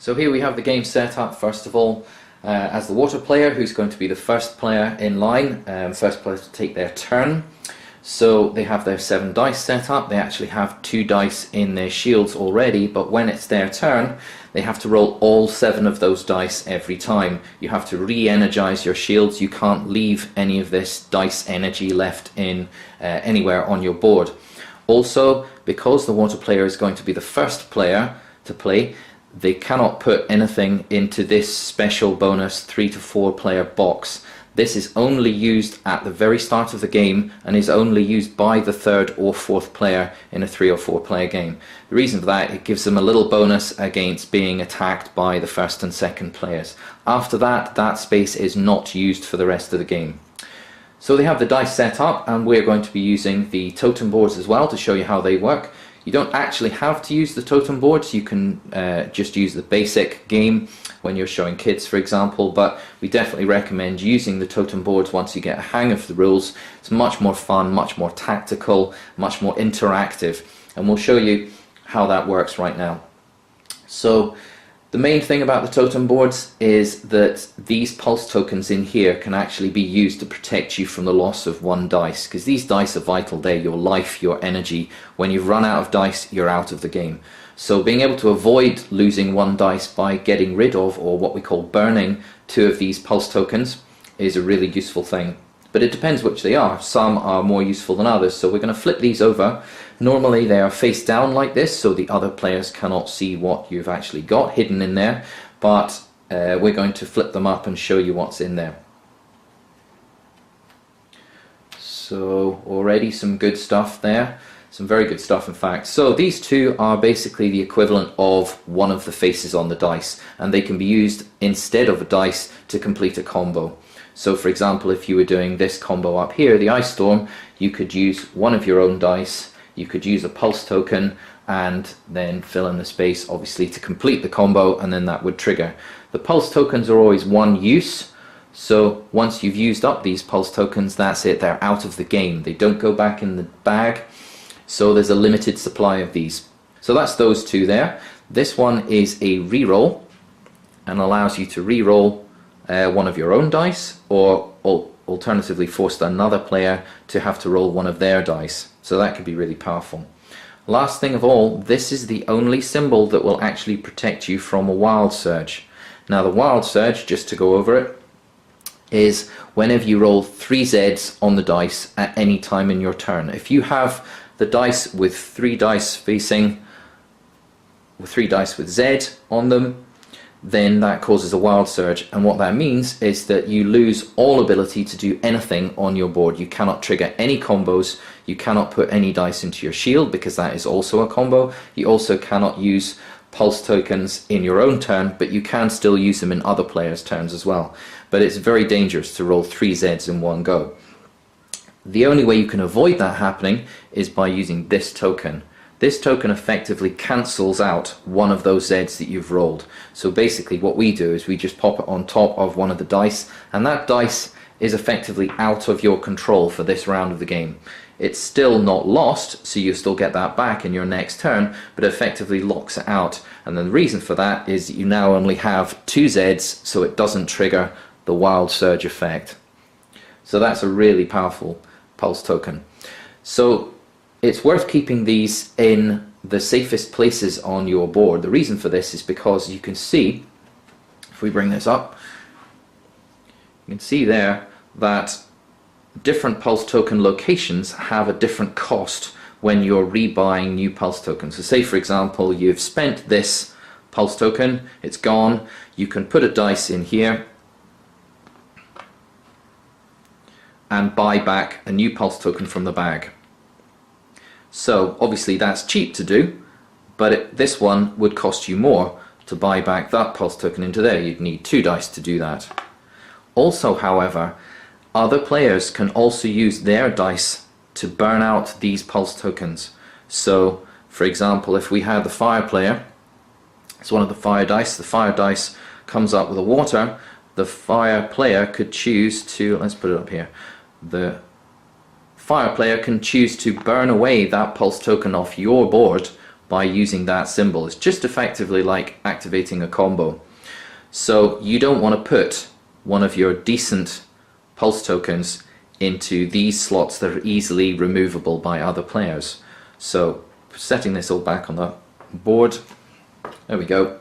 So here we have the game set up first of all as the water player, who's going to be the first player in line, first player to take their turn. So they have their 7 dice set up. They actually have 2 dice in their shields already, but when it's their turn they have to roll all 7 of those dice every time. You have to re-energize your shields. You can't leave any of this dice energy left in anywhere on your board. Also, because the water player is going to be the first player to play, they cannot put anything into this special bonus 3 to 4 player box. This is only used at the very start of the game and is only used by the 3rd or 4th player in a 3 or 4 player game. The reason for that, it gives them a little bonus against being attacked by the 1st and 2nd players. After that, that space is not used for the rest of the game. So they have the dice set up, and we're going to be using the totem boards as well to show you how they work. You don't actually have to use the totem boards. You can just use the basic game when you're showing kids, for example, but we definitely recommend using the totem boards once you get a hang of the rules. It's much more fun, much more tactical, much more interactive, and we'll show you how that works right now. So the main thing about the totem boards is that these pulse tokens in here can actually be used to protect you from the loss of 1 dice, because these dice are vital. They're your life, your energy. When you've run out of dice, you're out of the game. So being able to avoid losing 1 dice by getting rid of, or what we call burning, 2 of these pulse tokens is a really useful thing. But it depends which they are. Some are more useful than others, so we're going to flip these over. Normally they are face down like this, so the other players cannot see what you've actually got hidden in there, but we're going to flip them up and show you what's in there. So already some good stuff there, some very good stuff in fact. So these 2 are basically the equivalent of one of the faces on the dice, and they can be used instead of a dice to complete a combo. So for example, if you were doing this combo up here, the Ice Storm, you could use one of your own dice, you could use a pulse token and then fill in the space obviously to complete the combo, and then that would trigger. The pulse tokens are always 1 use, so once you've used up these pulse tokens, that's it, they're out of the game. They don't go back in the bag, so there's a limited supply of these. So that's those 2 there. This one is a reroll and allows you to reroll one of your own dice, or alternatively force another player to have to roll one of their dice. So that could be really powerful. Last thing of all, this is the only symbol that will actually protect you from a wild surge. Now the wild surge, just to go over it, is whenever you roll 3 Zs on the dice at any time in your turn. If you have the dice with 3 dice facing, with 3 dice with Z on them, then that causes a wild surge, and what that means is that you lose all ability to do anything on your board. You cannot trigger any combos, you cannot put any dice into your shield because that is also a combo. You also cannot use pulse tokens in your own turn, but you can still use them in other players' turns as well. But it's very dangerous to roll 3 Zs in one go. The only way you can avoid that happening is by using this token. This token effectively cancels out one of those Zs that you've rolled. So basically what we do is we just pop it on top of one of the dice, and that dice is effectively out of your control for this round of the game. It's still not lost, so you still get that back in your next turn, but it effectively locks it out. And then the reason for that is that you now only have 2 Zs, so it doesn't trigger the wild surge effect. So that's a really powerful pulse token. So it's worth keeping these in the safest places on your board. The reason for this is because you can see, if we bring this up, you can see there that different pulse token locations have a different cost when you're rebuying new pulse tokens. So say for example you've spent this pulse token, it's gone, you can put a dice in here and buy back a new pulse token from the bag. So obviously that's cheap to do, but this one would cost you more to buy back that pulse token into there. You'd need 2 dice to do that. Also, however, other players can also use their dice to burn out these pulse tokens. So for example, if we had the fire player, it's one of the fire dice comes up with a water, the fire player could choose to, let's put it up here, the fire player can choose to burn away that pulse token off your board by using that symbol. It's just effectively like activating a combo. So you don't want to put one of your decent pulse tokens into these slots that are easily removable by other players. So setting this all back on the board, there we go.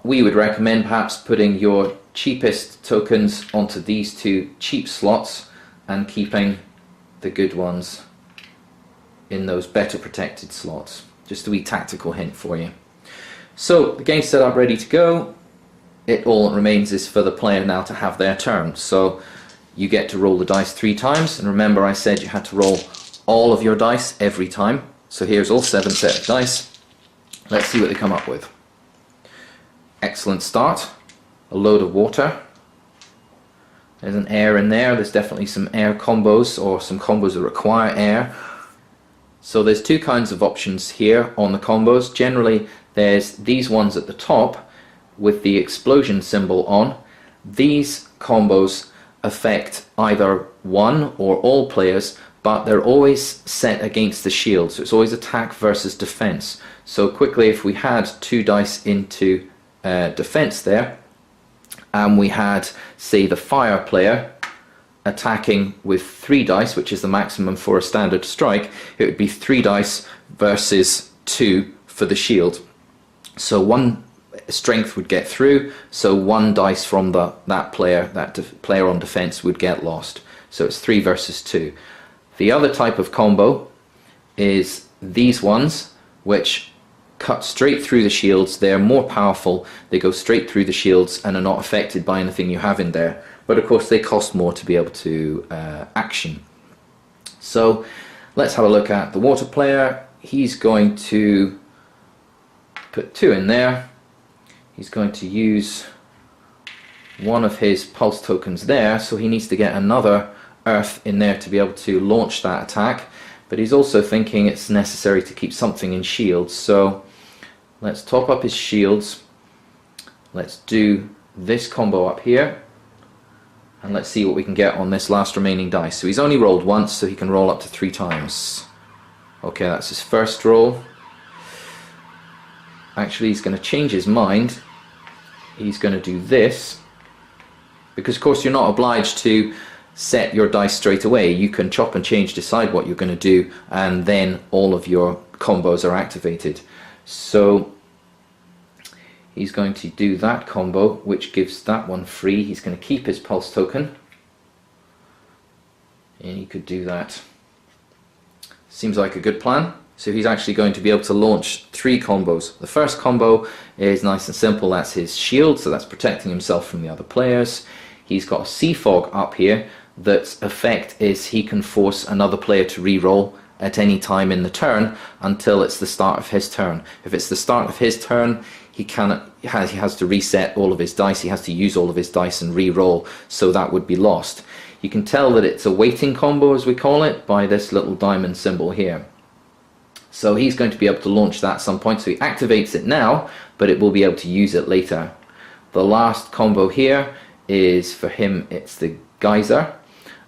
We would recommend perhaps putting your cheapest tokens onto these two cheap slots and keeping the good ones in those better protected slots. Just a wee tactical hint for you. So the game's set up, ready to go. It all that remains is for the player now to have their turn. So you get to roll the dice 3 times, and remember I said you had to roll all of your dice every time. So here's all 7 set of dice. Let's see what they come up with. Excellent start. A load of water. There's an air in there. There's definitely some air combos, or some combos that require air. So there's 2 kinds of options here on the combos. Generally there's these ones at the top with the explosion symbol on. These combos affect either one or all players, but they're always set against the shield, so it's always attack versus defense. So quickly, if we had 2 dice into defense there, and we had, say, the fire player attacking with 3 dice, which is the maximum for a standard strike, it would be 3 dice versus 2 for the shield. So 1 strength would get through, so 1 dice from that player on defense would get lost. So it's 3 versus 2. The other type of combo is these ones, which cut straight through the shields. They're more powerful, they go straight through the shields and are not affected by anything you have in there, but of course they cost more to be able to action. So let's have a look at the water player. He's going to put 2 in there. He's going to use one of his pulse tokens there, so he needs to get another earth in there to be able to launch that attack, but he's also thinking it's necessary to keep something in shields. So let's top up his shields. Let's do this combo up here, and let's see what we can get on this last remaining dice. So he's only rolled once, so he can roll up to 3 times. Okay, that's his first roll. Actually, he's going to change his mind. He's going to do this, because of course you're not obliged to set your dice straight away. You can chop and change, decide what you're going to do, and then all of your combos are activated. So he's going to do that combo, which gives that one free. He's going to keep his pulse token, and he could do that. Seems like a good plan. So he's actually going to be able to launch 3 combos. The first combo is nice and simple. That's his shield, so that's protecting himself from the other players. He's got a sea fog up here. That's effect is he can force another player to re-roll at any time in the turn until it's the start of his turn. If it's the start of his turn, he has to reset all of his dice. He has to use all of his dice and re-roll, so that would be lost. You can tell that it's a waiting combo, as we call it, by this little diamond symbol here. So he's going to be able to launch that at some point, so he activates it now, but it will be able to use it later. The last combo here is for him, it's the geyser,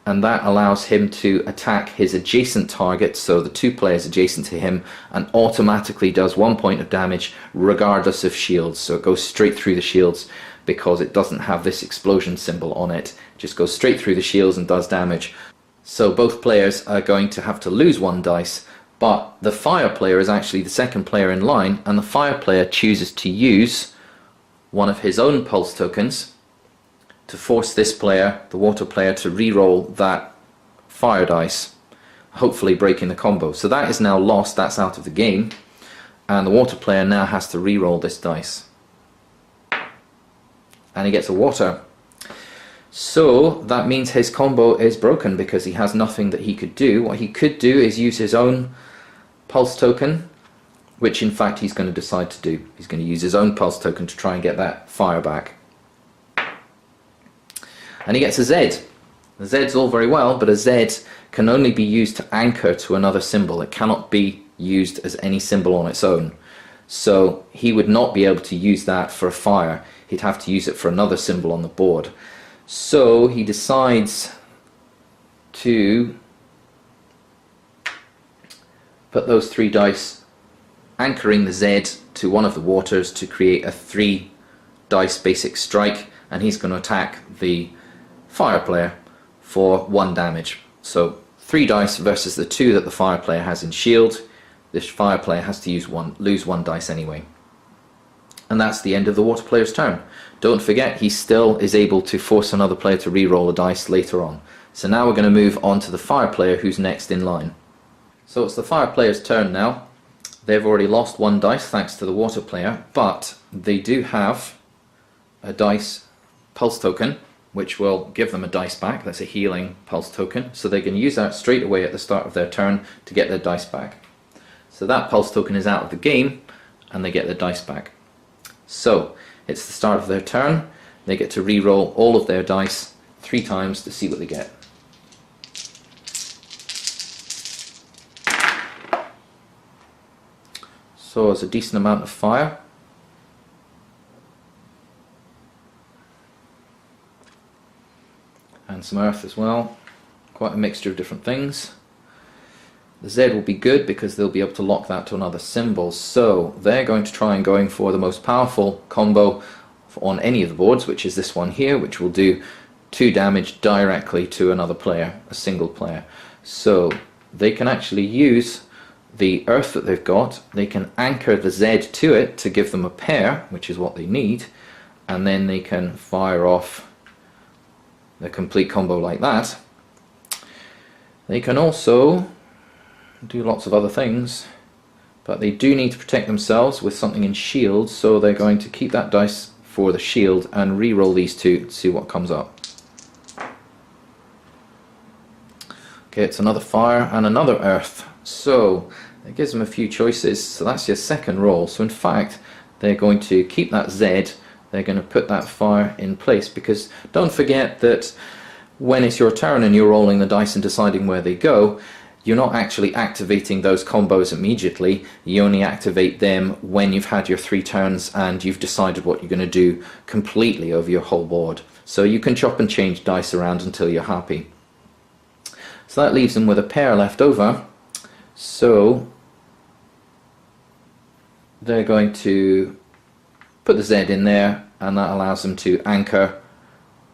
and that allows him to attack his adjacent target, so the 2 players adjacent to him, and automatically does 1 point of damage regardless of shields. So it goes straight through the shields because it doesn't have this explosion symbol on it. It just goes straight through the shields and does damage. So both players are going to have to lose 1 dice, but the fire player is actually the second player in line, and the fire player chooses to use one of his own pulse tokens to force this player, the water player, to re-roll that fire dice, hopefully breaking the combo. So that is now lost, that's out of the game, and the water player now has to re-roll this dice. And he gets a water. So that means his combo is broken because he has nothing that he could do. What he could do is use his own pulse token, which in fact he's going to decide to do. He's going to use his own pulse token to try and get that fire back. And he gets a Z. The Z's all very well, but a Z can only be used to anchor to another symbol. It cannot be used as any symbol on its own. So he would not be able to use that for a fire. He'd have to use it for another symbol on the board. So he decides to put those 3 dice anchoring the Z to one of the waters to create a 3 dice basic strike, and he's going to attack the fire player for 1 damage. So 3 dice versus the 2 that the fire player has in shield. This fire player has to lose 1 dice anyway. And that's the end of the water player's turn. Don't forget, he still is able to force another player to re-roll a dice later on. So now we're going to move on to the fire player who's next in line. So it's the fire player's turn now. They've already lost 1 dice thanks to the water player, but they do have a dice pulse token, which will give them a dice back. That's a healing pulse token, so they can use that straight away at the start of their turn to get their dice back. So that pulse token is out of the game, and they get their dice back. So it's the start of their turn. They get to re-roll all of their dice 3 times to see what they get. So it's a decent amount of fire. And some earth as well. Quite a mixture of different things. The Z will be good because they'll be able to lock that to another symbol. So they're going to try and going for the most powerful combo on any of the boards, which is this one here, which will do 2 damage directly to another player, a single player. So they can actually use the earth that they've got, they can anchor the Z to it to give them a pair, which is what they need, and then they can fire off the complete combo like that. They can also do lots of other things, but they do need to protect themselves with something in shield, so they're going to keep that dice for the shield and re-roll these 2 to see what comes up. Okay, it's another fire and another earth. So it gives them a few choices. So that's your second roll. So in fact, they're going to keep that Z. They're going to put that fire in place, because don't forget that when it's your turn and you're rolling the dice and deciding where they go, you're not actually activating those combos immediately. You only activate them when you've had your 3 turns and you've decided what you're going to do completely over your whole board. So you can chop and change dice around until you're happy. So that leaves them with a pair left over. So they're going to put the Z in there, and that allows them to anchor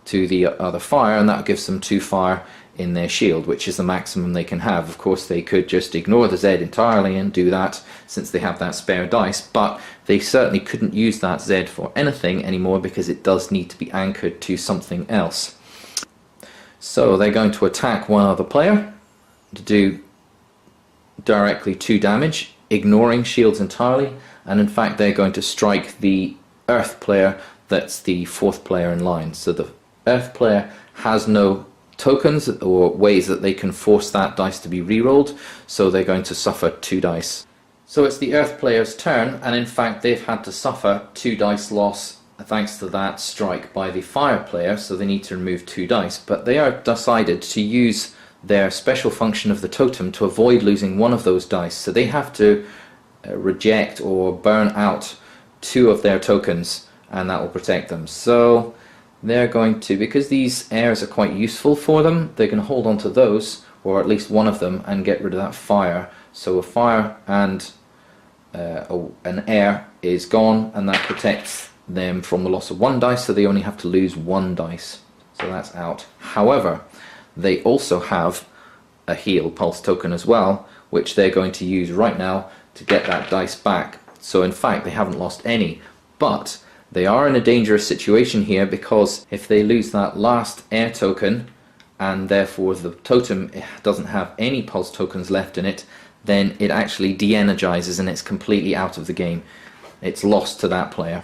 to the other fire, and that gives them 2 fire in their shield, which is the maximum they can have. Of course, they could just ignore the Z entirely and do that, since they have that spare dice, but they certainly couldn't use that Z for anything anymore, because it does need to be anchored to something else. So they're going to attack one other player to do directly 2 damage, ignoring shields entirely, and in fact they're going to strike the earth player that's the 4th player in line. So the earth player has no tokens or ways that they can force that dice to be re-rolled, so they're going to suffer 2 dice. So it's the earth player's turn, and in fact they've had to suffer 2 dice loss thanks to that strike by the fire player, so they need to remove 2 dice, but they are decided to use their special function of the totem to avoid losing one of those dice. So they have to reject or burn out 2 of their tokens, and that will protect them. So they're going to, because these airs are quite useful for them, they can hold on to those, or at least one of them, and get rid of that fire. So a fire and an air is gone, and that protects them from the loss of 1 dice, so they only have to lose 1 dice. So that's out. However, they also have a heal pulse token as well, which they're going to use right now to get that dice back. So in fact they haven't lost any, but they are in a dangerous situation here, because if they lose that last air token, and therefore the totem doesn't have any pulse tokens left in it, then it actually de-energizes and it's completely out of the game. It's lost to that player.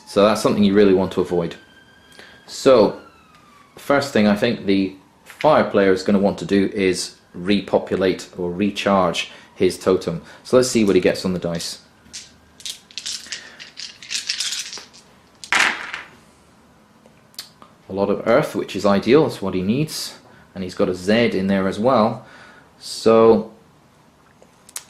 So that's something you really want to avoid. So first thing I think the fire player is going to want to do is repopulate or recharge his totem. So let's see what he gets on the dice. A lot of earth, which is ideal, that's what he needs, and he's got a Z in there as well. So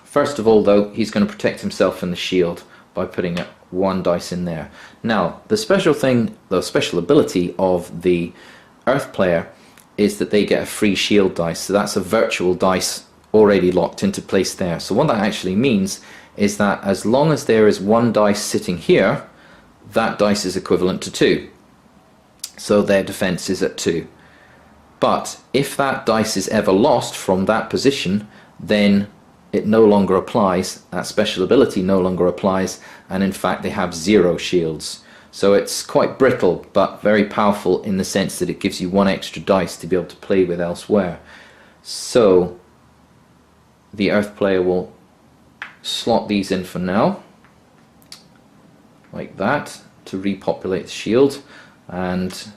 first of all though, he's going to protect himself in the shield by putting 1 dice in there. Now the special thing, the special ability of the earth player is that they get a free shield dice, so that's a virtual dice already locked into place there. So what that actually means is that as long as there is one dice sitting here, that dice is equivalent to 2. So their defense is at 2. But if that dice is ever lost from that position, then it no longer applies, that special ability no longer applies, and in fact they have 0 shields. So it's quite brittle, but very powerful in the sense that it gives you 1 extra dice to be able to play with elsewhere. So the Earth player will slot these in for now, like that, to repopulate the shield, and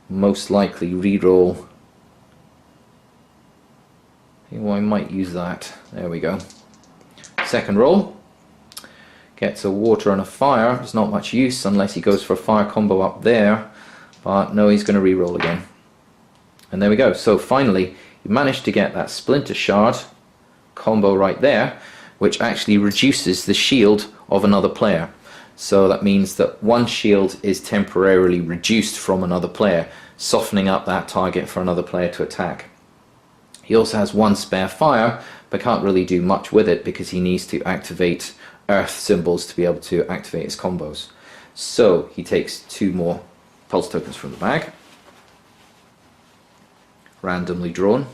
most likely reroll. I might use that. There we go. Second roll. Gets a water and a fire. There's not much use unless he goes for a fire combo up there. But no, he's going to re-roll again. And there we go. So finally, you managed to get that Splinter Shard combo right there, which actually reduces the shield of another player. So that means that one shield is temporarily reduced from another player, softening up that target for another player to attack. He also has 1 spare fire, but can't really do much with it because he needs to activate earth symbols to be able to activate his combos. So he takes 2 more pulse tokens from the bag, randomly drawn,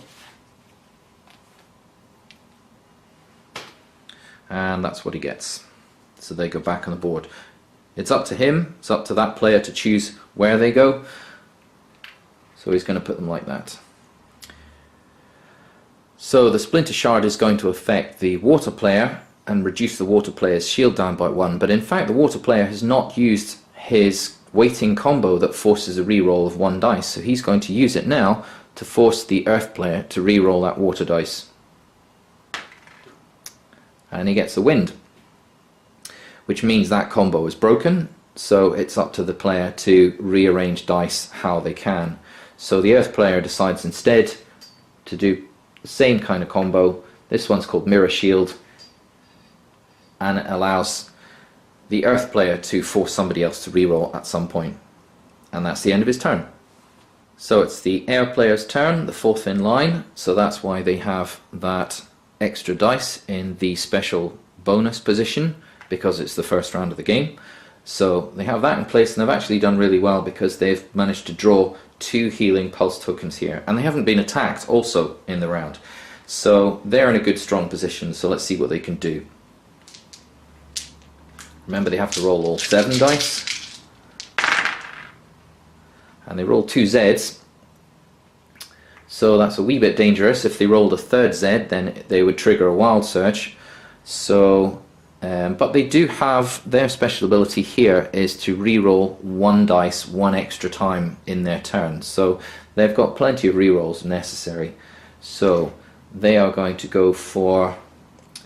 and that's what he gets. So they go back on the board. It's up to him, it's up to that player to choose where they go. So he's going to put them like that. So the Splinter Shard is going to affect the water player and reduce the water player's shield down by 1, but in fact the water player has not used his waiting combo that forces a reroll of 1 dice, so he's going to use it now to force the earth player to reroll that water dice. And he gets a wind, which means that combo is broken, so it's up to the player to rearrange dice how they can. So the earth player decides instead to do the same kind of combo. This one's called Mirror Shield, and it allows the earth player to force somebody else to reroll at some point, and that's the end of his turn. So it's the air player's turn, the 4th in line, so that's why they have that extra dice in the special bonus position, because it's the first round of the game. So they have that in place, and they've actually done really well because they've managed to draw 2 healing pulse tokens here, and they haven't been attacked also in the round. So they're in a good strong position, so let's see what they can do. Remember, they have to roll all 7 dice, and they roll 2 Zs, so that's a wee bit dangerous. If they rolled a 3rd Z, then they would trigger a wild search. So but they do have, their special ability here is to re-roll 1 dice 1 extra time in their turn, so they've got plenty of re-rolls necessary. So they are going to go for,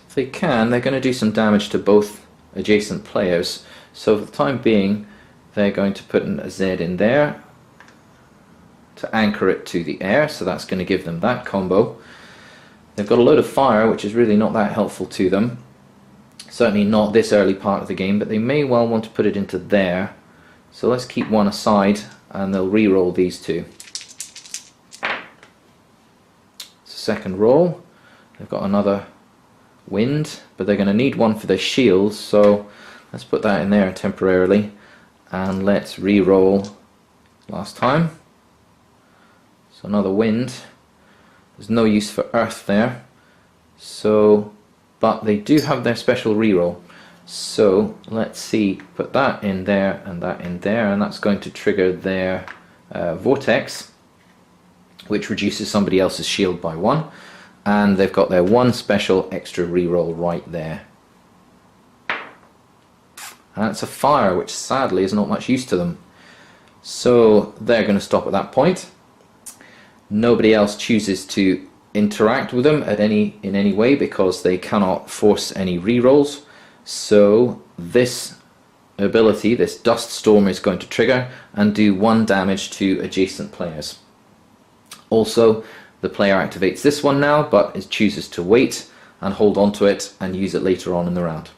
if they can, they're going to do some damage to both adjacent players. So for the time being, they're going to put a Z in there to anchor it to the air, so that's going to give them that combo. They've got a load of fire, which is really not that helpful to them. Certainly not this early part of the game, but they may well want to put it into there. So let's keep 1 aside, and they'll re-roll these 2. Second roll, they've got another wind, but they're going to need 1 for their shields, so let's put that in there temporarily, and let's re-roll last time. So another wind. There's no use for earth there, so, but they do have their special reroll. So let's see, put that in there and that in there, and that's going to trigger their vortex, which reduces somebody else's shield by 1, and they've got their 1 special extra reroll right there. And it's a fire, which sadly is not much use to them. So they're going to stop at that point. Nobody else chooses to interact with them in any way because they cannot force any rerolls. So this ability, this Dust Storm, is going to trigger and do 1 damage to adjacent players. Also, the player activates this one now, but chooses to wait and hold on to it and use it later on in the round.